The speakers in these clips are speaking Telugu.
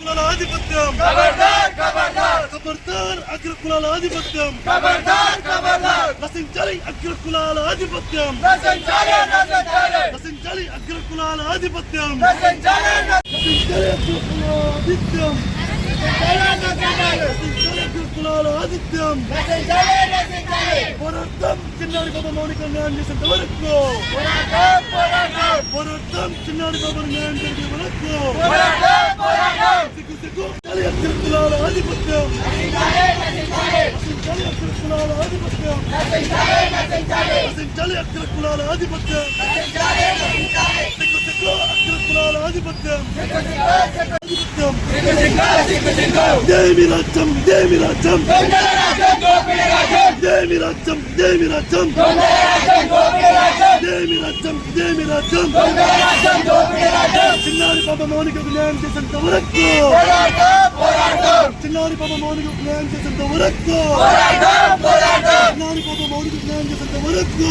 కులాల ఆధిపత్యం ఖబర్దార్ అగ్ర కులాల ఆధిపత్యం నశించాలి అగ్ర కులాల ఆధిపత్యం నశించాలి అగ్ర కులాల ఆధిపత్యం నశించాలి అగ్ర కులాల ఆధిపత్యం పోరాటం చిన్నారి బాబా మౌనిక న్యాయం చేసేంత వరకు పోరాటం చిన్నారి బాబా న్యాయం చేసే వరకు అగ్ర కులాల ఆధిపత్యం నశించాలి అగ్ర కులాల ఆధిపత్యం నశించాలి అగ్ర కులాల ఆధిపత్యం అగ్ర కులాల ఆధిపత్యం దేవి రాజ్యం దేవి రాజ్యం దేవి రాజ్యం దేవి రాజ్యం దేవి రాజ్యం దేవి రాజ్యం చిన్నారి బాబా మౌనికకు న్యాయం చేసేంత వరకు చిన్నారి బాబా మౌనికకు న్యాయం చేసేంత వరకు చిన్నారి బాబా మౌనికకు న్యాయం చేసేంత వరకు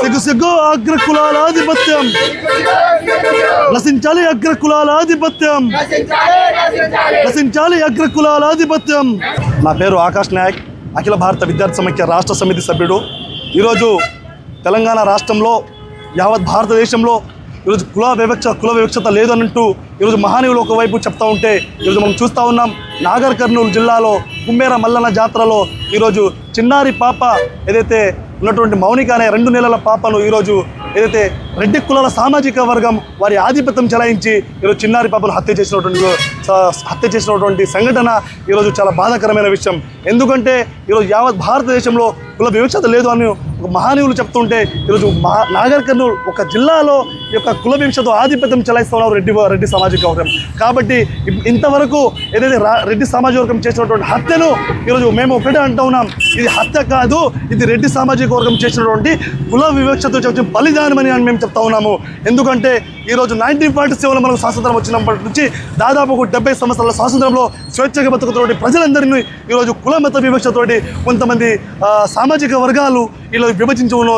సిగ్గు సిగ్గు అగ్ర కులాల ఆధిపత్యం నశించాలి అగ్ర కులాల ఆధిపత్యం నశించాలి అగ్ర కులాల ఆధిపత్యం. నా పేరు ఆకాష్ నాయక్, అఖిల భారత విద్యార్థి సమైక్య రాష్ట్ర సమితి సభ్యుడు. ఈరోజు తెలంగాణ రాష్ట్రంలో యావత్ భారతదేశంలో ఈరోజు కుల వివక్షత లేదనంటూ ఈరోజు మహానీయులు ఒకవైపు చెప్తా ఉంటే ఈరోజు మనం చూస్తూ ఉన్నాం. నాగర్ కర్నూలు జిల్లాలో కుమ్మేర మల్లన్న జాతరలో ఈరోజు చిన్నారి పాప ఏదైతే ఉన్నటువంటి మౌనిక అనే 2 నెలల పాపను ఈరోజు ఏదైతే రెడ్డి కులాల సామాజిక వర్గం వారి ఆధిపత్యం చెలాయించి ఈరోజు చిన్నారి పాపను హత్య చేసినటువంటి సంఘటన ఈరోజు చాలా బాధాకరమైన విషయం. ఎందుకంటే ఈరోజు యావత్ భారతదేశంలో కుల వివక్షత లేదు అని ఒక మహానీయులు చెప్తుంటే ఈరోజు నాగర్ కర్నూలు ఒక జిల్లాలో ఈ యొక్క కుల వివక్షతో ఆధిపత్యం చెలాయిస్తున్నారు రెడ్డి సామాజిక వర్గం. కాబట్టి ఇంతవరకు ఏదైతే రెడ్డి సామాజిక వర్గం చేసినటువంటి హత్యను ఈరోజు మేము ఒకటే అంటూ ఉన్నాం, ఇది హత్య కాదు, ఇది రెడ్డి సామాజిక వర్గం చేసినటువంటి కుల వివక్షతో చేసిన బలిదానమని అని మేము చెప్తా ఉన్నాము. ఎందుకంటే ఈరోజు 1947లో మనకు స్వాతంత్రం వచ్చినప్పటి నుంచి దాదాపు 70 సంవత్సరాల స్వాతంత్రంలో స్వేచ్ఛగా బతుకుతున్న ప్రజలందరినీ ఈరోజు కుల మత వివక్షతోటి కొంతమంది సామాజిక వర్గాలు ఇలా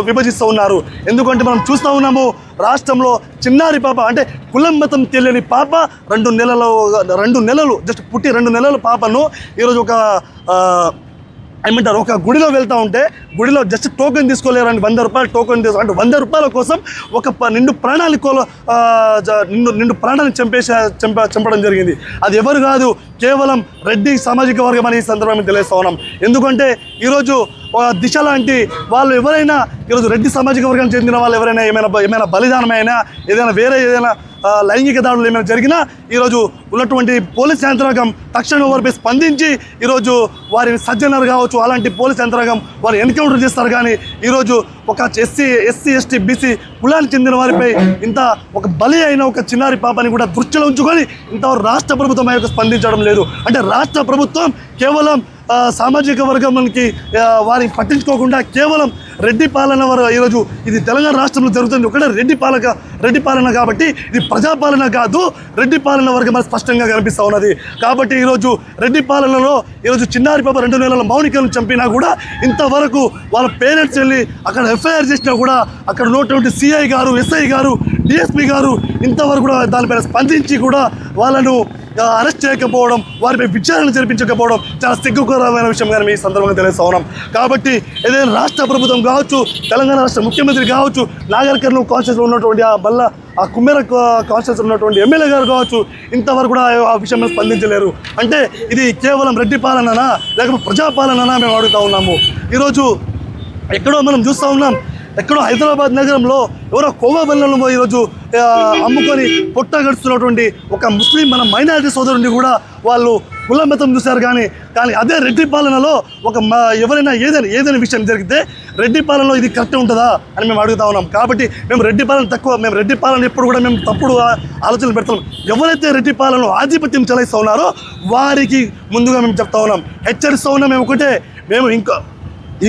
విభజిస్తూ ఉన్నారు. ఎందుకంటే మనం చూస్తూ ఉన్నాము, రాష్ట్రంలో చిన్నారి పాప అంటే కులం మతం తెలియని పాప 2 నెలలు జస్ట్ పుట్టి 2 నెలల పాపను ఈరోజు ఒక గుడిలో వెళ్తూ ఉంటే గుడిలో జస్ట్ టోకెన్ తీసుకోలేరని 100 రూపాయలు టోకెన్ అంటే 100 రూపాయల కోసం ఒక నిండు ప్రాణాన్ని చంపడం జరిగింది. అది ఎవరు కాదు, కేవలం రెడ్డి సామాజిక వర్గం అని ఈ సందర్భంగా తెలియజేస్తా ఉన్నాం. ఎందుకంటే ఈరోజు దిశ లాంటి వాళ్ళు ఎవరైనా ఈరోజు రెడ్డి సామాజిక వర్గానికి చెందిన వాళ్ళు ఎవరైనా ఏమైనా బలిదానమైనా ఏదైనా లైంగిక దాడులు ఏమైనా జరిగినా ఈరోజు ఉన్నటువంటి పోలీస్ యంత్రాంగం తక్షణం వారిపై స్పందించి ఈరోజు వారిని సజ్జనర్ కావచ్చు అలాంటి పోలీస్ యంత్రాంగం వారు ఎన్కౌంటర్ చేస్తారు. కానీ ఈరోజు ఒక ఎస్సీ ఎస్టీ బీసీ కులానికి చెందిన వారిపై ఇంత ఒక బలి అయిన ఒక చిన్నారి పాపని కూడా దృష్టిలో ఉంచుకొని ఇంతవరకు రాష్ట్ర ప్రభుత్వం స్పందించడం లేదు. అంటే రాష్ట్ర ప్రభుత్వం కేవలం సామాజిక వర్గానికి వారిని పట్టించుకోకుండా కేవలం రెడ్డి పాలన ఈరోజు ఇది తెలంగాణ రాష్ట్రంలో జరుగుతుంది ఒకటే రెడ్డి పాలన కాబట్టి ఇది ప్రజాపాలన కాదు, రెడ్డి పాలన వర్గం స్పష్టంగా కనిపిస్తూ ఉన్నది. కాబట్టి ఈరోజు రెడ్డి పాలనలో ఈరోజు చిన్నారి పాప 2 నెలల మౌనికలను చంపినా కూడా ఇంతవరకు వాళ్ళ పేరెంట్స్ వెళ్ళి అక్కడ ఎఫ్ఐఆర్ చేసినా కూడా అక్కడ ఉన్నటువంటి సిఐ గారు, ఎస్ఐ గారు, డిఎస్పీ గారు ఇంతవరకు కూడా దానిపైన స్పందించి కూడా వాళ్ళను అరెస్ట్ చేయకపోవడం, వారిపై విచారణ జరిపించకపోవడం చాలా సిగ్గుకరమైన విషయం కానీ ఈ సందర్భంగా తెలియజేస్తా ఉన్నాం. కాబట్టి ఏదైనా రాష్ట్ర ప్రభుత్వం కావచ్చు, తెలంగాణ రాష్ట్ర ముఖ్యమంత్రి కావచ్చు, నాగర్ కర్నూలు కాన్స్టిట్యూన్సీలో ఉన్నటువంటి ఆ కుమ్మేర కాన్స్టిట్యూన్సీలో ఉన్నటువంటి ఎమ్మెల్యే గారు కావచ్చు ఇంతవరకు కూడా ఆ విషయంలో స్పందించలేరు. అంటే ఇది కేవలం రెడ్డి పాలననా లేకపోతే ప్రజాపాలననా మేము అడుగుతూ ఉన్నాము. ఈరోజు ఎక్కడో మనం చూస్తూ ఉన్నాం, ఎక్కడో హైదరాబాద్ నగరంలో ఎవరో కోవా బెల్లను ఈరోజు అమ్ముకొని పొట్ట గడుస్తున్నటువంటి ఒక ముస్లిం మన మైనారిటీ సోదరుని కూడా వాళ్ళు కుల మతం చూశారు. కానీ అదే రెడ్డి పాలనలో ఎవరైనా ఏదైనా విషయం జరిగితే రెడ్డి పాలనలో ఇది కరెక్ట్ ఉంటుందా అని మేము అడుగుతా ఉన్నాం. కాబట్టి మేము రెడ్డి పాలన ఎప్పుడు కూడా మేము తప్పుడు ఆలోచనలు పెడతాం. ఎవరైతే రెడ్డి పాలనలో ఆధిపత్యం చెలాయిస్తూ ఉన్నారో వారికి ముందుగా మేము చెప్తా ఉన్నాం, హెచ్చరిస్తూ ఉన్నాం. మేము ఒకటే, మేము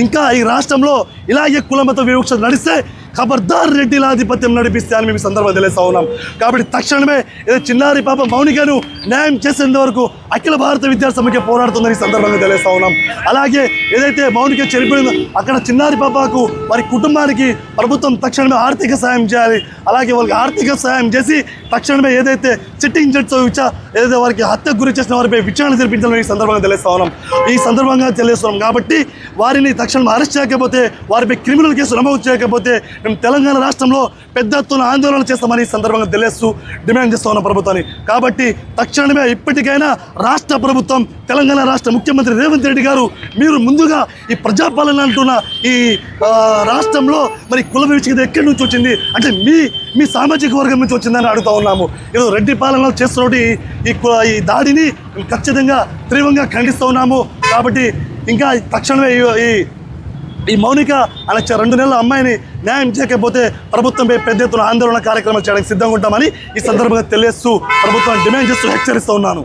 ఇంకా ఈ రాష్ట్రంలో ఇలాగే కుల మత వివక్ష నడిస్తే ఖబర్దార్ రెడ్డిల ఆధిపత్యం నడిపిస్తే అని మేము ఈ సందర్భంగా తెలియజేస్తా ఉన్నాం. కాబట్టి తక్షణమే ఏదో చిన్నారి పాప మౌనికను న్యాయం చేసేంత వరకు అఖిల భారత విద్యార్థి సమైక్య పోరాడుతుందని ఈ సందర్భంగా తెలియజేస్తా ఉన్నాం. అలాగే ఏదైతే మౌనిక చనిపోయిందో అక్కడ చిన్నారి పాపకు వారి కుటుంబానికి ప్రభుత్వం తక్షణమే ఆర్థిక సాయం చేయాలి. అలాగే వాళ్ళకి ఆర్థిక సాయం చేసి తక్షణమే ఏదైతే సిట్టింగ్ జడ్జితో ఏదైతే వారికి హత్యకు గురి చేసిన వారిపై విచారణ జరిపించాలని ఈ సందర్భంగా తెలియజేస్తా ఉన్నాం. ఈ సందర్భంగా తెలియజేస్తున్నాం. కాబట్టి వారిని తక్షణం అరెస్ట్ చేయకపోతే, వారిపై క్రిమినల్ కేసు నమోదు చేయకపోతే మేము తెలంగాణ రాష్ట్రంలో పెద్ద ఎత్తున ఆందోళన చేస్తామని ఈ సందర్భంగా తెలియజేస్తూ డిమాండ్ చేస్తా ఉన్న ప్రభుత్వాన్ని. కాబట్టి తక్షణమే ఇప్పటికైనా రాష్ట్ర ప్రభుత్వం, తెలంగాణ రాష్ట్ర ముఖ్యమంత్రి రేవంత్ రెడ్డి గారు మీరు ముందుగా ఈ ప్రజాపాలన అంటున్న ఈ రాష్ట్రంలో మరి కుల వివక్షత ఎక్కడి నుంచి వచ్చింది అంటే మీ సామాజిక వర్గం నుంచి వచ్చిందని అడుగుతా ఉన్నాము. ఈరోజు రెడ్డి పాలనలో చేస్తున్నటువంటి ఈ దాడిని ఖచ్చితంగా తీవ్రంగా ఖండిస్తూ ఉన్నాము. కాబట్టి ఇంకా తక్షణమే ఈ మౌనిక అనే 2 నెలల అమ్మాయిని న్యాయం చేయకపోతే ప్రభుత్వంపై పెద్ద ఎత్తున ఆందోళన కార్యక్రమాలు చేయడానికి సిద్ధంగా ఉంటామని ఈ సందర్భంగా తెలియజేస్తూ ప్రభుత్వాన్ని డిమాండ్ చేస్తూ హెచ్చరిస్తూ ఉన్నాను.